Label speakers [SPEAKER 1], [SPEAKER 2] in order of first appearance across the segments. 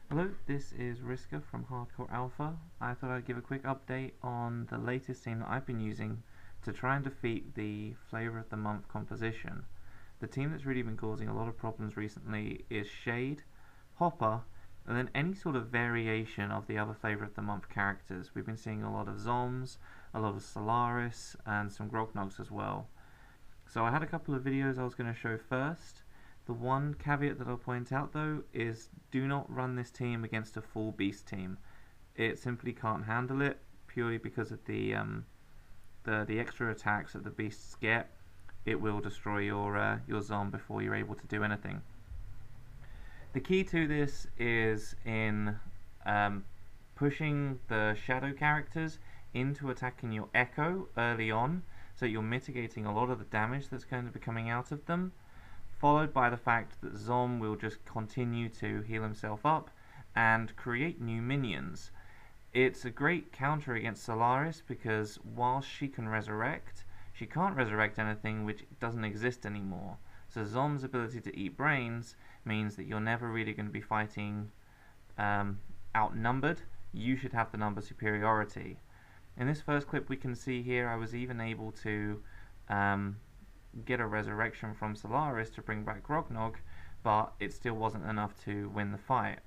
[SPEAKER 1] Hello, this is Riska from Hardcore Alpha. I thought I'd give a quick update on the latest team that I've been using to try and defeat the Flavor of the Month composition. The team that's really been causing a lot of problems recently is Shade, Hopper, and then any sort of variation of the other Flavor of the Month characters. We've been seeing a lot of Zoms, a lot of Solaris, and some Grognogs as well. So I had a couple of videos I was going to show first. The one caveat that I'll point out though is do not run this team against a full beast team. It simply can't handle it purely because of the extra attacks that the beasts get. It will destroy your Zom before you're able to do anything. The key to this is in pushing the shadow characters into attacking your Echo early on, so you're mitigating a lot of the damage that's going to be coming out of them, followed by the fact that Zom will just continue to heal himself up and create new minions. It's a great counter against Solaris because while she can resurrect, she can't resurrect anything which doesn't exist anymore. So Zom's ability to eat brains means that you're never really going to be fighting outnumbered. You should have the number superiority. In this first clip we can see here I was even able to get a resurrection from Solaris to bring back Grognog, but it still wasn't enough to win the fight.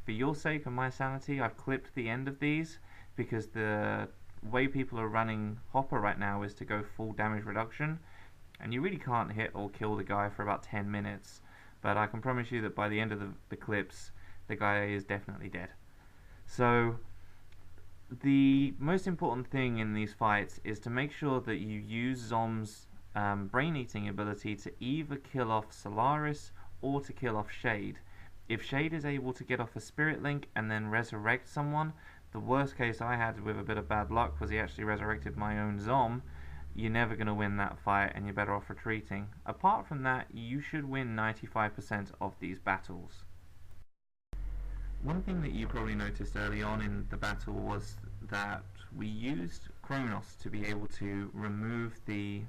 [SPEAKER 1] For your sake and my sanity, I've clipped the end of these because the way people are running Hopper right now is to go full damage reduction, and you really can't hit or kill the guy for about 10 minutes, but I can promise you that by the end of the clips the guy is definitely dead. So the most important thing in these fights is to make sure that you use Zom's brain eating ability to either kill off Solaris or to kill off Shade. If Shade is able to get off a Spirit Link and then resurrect someone, the worst case I had with a bit of bad luck was he actually resurrected my own Zom. You're never going to win that fight and you're better off retreating. Apart from that, you should win 95% of these battles. One thing that you probably noticed early on in the battle was that we used Kronos to be able to remove the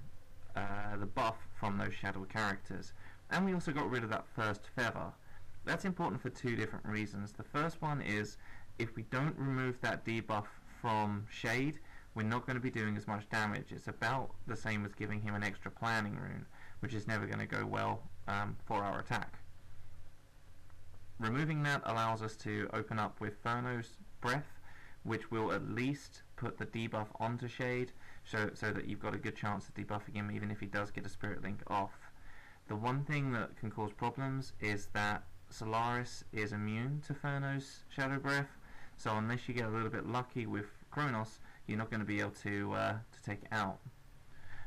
[SPEAKER 1] buff from those shadow characters, and we also got rid of that first feather. That's important for two different reasons. The first one is if we don't remove that debuff from Shade, we're not going to be doing as much damage. It's about the same as giving him an extra planning rune, which is never going to go well for our attack. Removing that allows us to open up with Furno's Breath, which will at least put the debuff onto Shade, so that you've got a good chance of debuffing him even if he does get a Spirit Link off. The one thing that can cause problems is that Solaris is immune to Furno's Shadow Breath, so unless you get a little bit lucky with Kronos, you're not going to be able to take it out.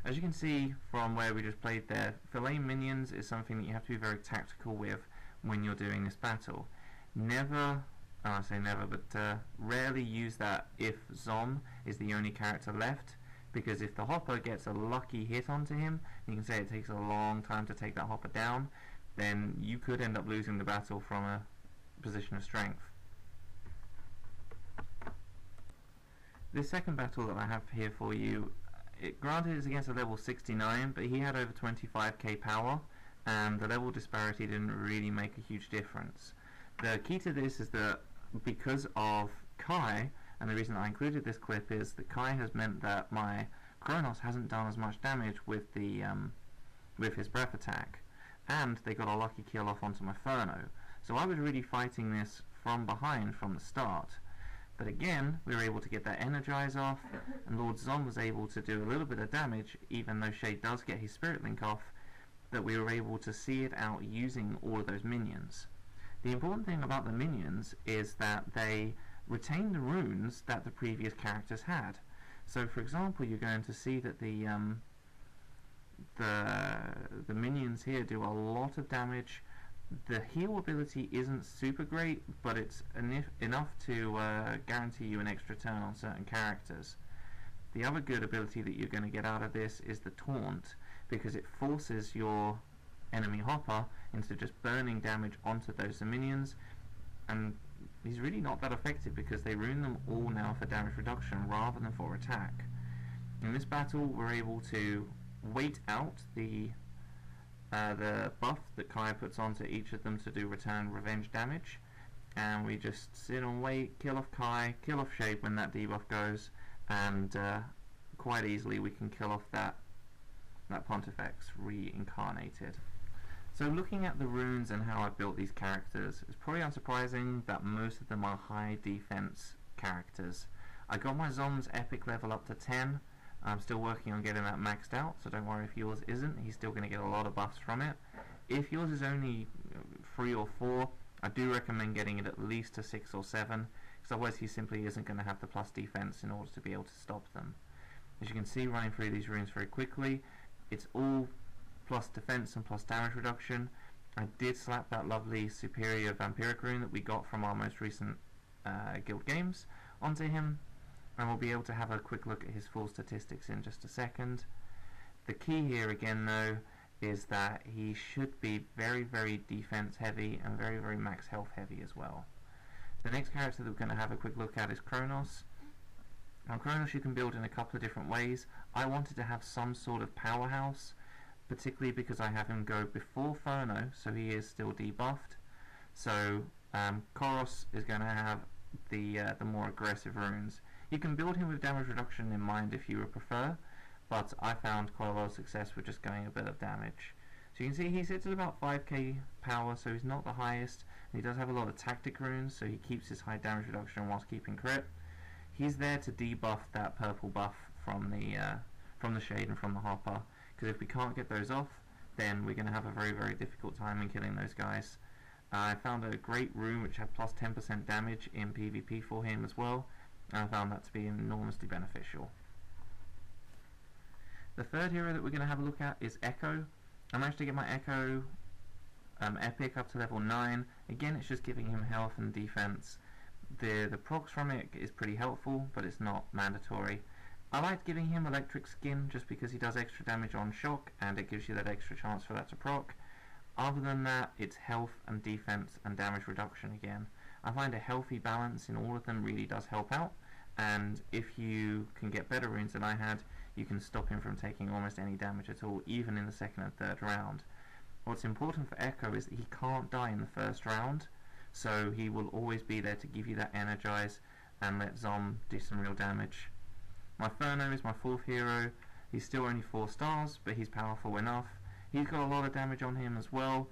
[SPEAKER 1] As you can see from where we just played there, fillet minions is something that you have to be very tactical with when you're doing this battle. Rarely use that if Zom is the only character left, because if the Hopper gets a lucky hit onto him, you can say it takes a long time to take that Hopper down, then you could end up losing the battle from a position of strength. This second battle that I have here for you, granted is against a level 69, but he had over 25k power, and the level disparity didn't really make a huge difference. The key to this is that because of Kai, and the reason I included this clip is that Kai has meant that my Kronos hasn't done as much damage with his breath attack, and they got a lucky kill off onto my Furno. So I was really fighting this from behind from the start. But again, we were able to get that energize off, and Lord Zom was able to do a little bit of damage, even though Shade does get his Spirit Link off, that we were able to see it out using all of those minions. The important thing about the minions is that they retain the runes that the previous characters had. So for example, you're going to see that the minions here do a lot of damage. The heal ability isn't super great, but it's enough to guarantee you an extra turn on certain characters. The other good ability that you're going to get out of this is the taunt, because it forces your enemy Hopper into just burning damage onto those minions, and he's really not that effective because they rune them all now for damage reduction rather than for attack. In this battle we're able to wait out the buff that Kai puts onto each of them to do return revenge damage, and we just sit and wait, kill off Kai, kill off Shade when that debuff goes, and quite easily we can kill off that Pontifex reincarnated. So looking at the runes and how I built these characters, it's probably unsurprising that most of them are high defense characters. I got my Zom's epic level up to 10. I'm still working on getting that maxed out, so don't worry if yours isn't. He's still going to get a lot of buffs from it. If yours is only 3 or 4, I do recommend getting it at least to 6 or 7, because otherwise he simply isn't going to have the plus defense in order to be able to stop them. As you can see, running through these runes very quickly, it's all plus defense and plus damage reduction. I did slap that lovely superior vampiric rune that we got from our most recent guild games onto him, and we'll be able to have a quick look at his full statistics in just a second. The key here again though is that he should be very defense heavy and very max health heavy as well. The next character that we're going to have a quick look at is Kronos. Now Kronos you can build in a couple of different ways. I wanted to have some sort of powerhouse, particularly because I have him go before Phono, so he is still debuffed. So Koros is going to have the more aggressive runes. You can build him with damage reduction in mind if you would prefer, but I found quite a lot of success with just going a bit of damage. So you can see he sits at about 5k power, so he's not the highest. He does have a lot of tactic runes, so he keeps his high damage reduction whilst keeping crit. He's there to debuff that purple buff from the Shade and from the Hopper, because if we can't get those off, then we're going to have a very difficult time in killing those guys. I found a great rune which had plus 10% damage in PvP for him as well, and I found that to be enormously beneficial. The third hero that we're going to have a look at is Echo. I managed to get my Echo epic up to level 9. Again, it's just giving him health and defense. The procs from it is pretty helpful, but it's not mandatory. I liked giving him electric skin just because he does extra damage on shock and it gives you that extra chance for that to proc. Other than that, it's health and defense and damage reduction again. I find a healthy balance in all of them really does help out, and if you can get better runes than I had, you can stop him from taking almost any damage at all, even in the second and third round. What's important for Echo is that he can't die in the first round, so he will always be there to give you that energize and let Zom do some real damage. My Phono is my 4th hero. He's still only 4 stars, but he's powerful enough. He's got a lot of damage on him as well.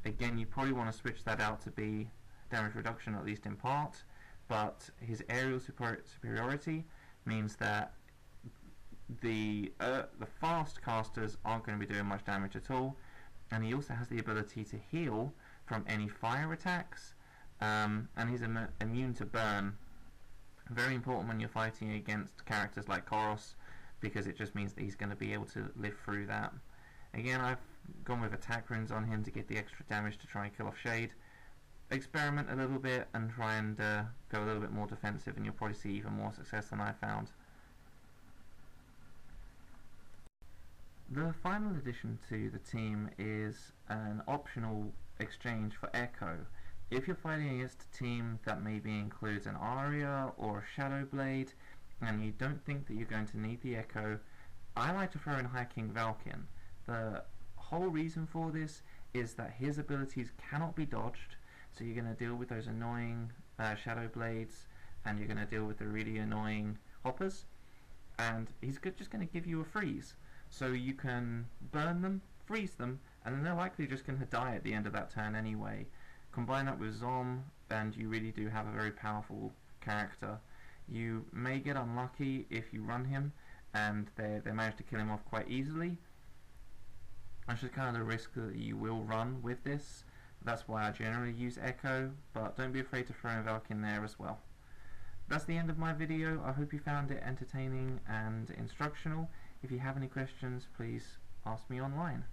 [SPEAKER 1] Again, you probably want to switch that out to be damage reduction, at least in part, but his aerial superiority means that the fast casters aren't going to be doing much damage at all, and he also has the ability to heal from any fire attacks, and he's immune to burn. Very important when you're fighting against characters like Koros, because it just means that he's going to be able to live through that. Again, I've gone with attack runes on him to get the extra damage to try and kill off Shade. Experiment a little bit and try and go a little bit more defensive, and you'll probably see even more success than I found. The final addition to the team is an optional exchange for Echo. If you're fighting against a team that maybe includes an Aria or a Shadow Blade, and you don't think that you're going to need the Echo, I like to throw in High King Valken. The whole reason for this is that his abilities cannot be dodged, so you're going to deal with those annoying Shadow Blades, and you're going to deal with the really annoying Hoppers, and he's just going to give you a freeze. So you can burn them, freeze them, and then they're likely just going to die at the end of that turn anyway. Combine that with Zom, and you really do have a very powerful character. You may get unlucky if you run him, and they manage to kill him off quite easily. That's just kind of the risk that you will run with this. That's why I generally use Echo, but don't be afraid to throw in Valken there as well. That's the end of my video. I hope you found it entertaining and instructional. If you have any questions, please ask me online.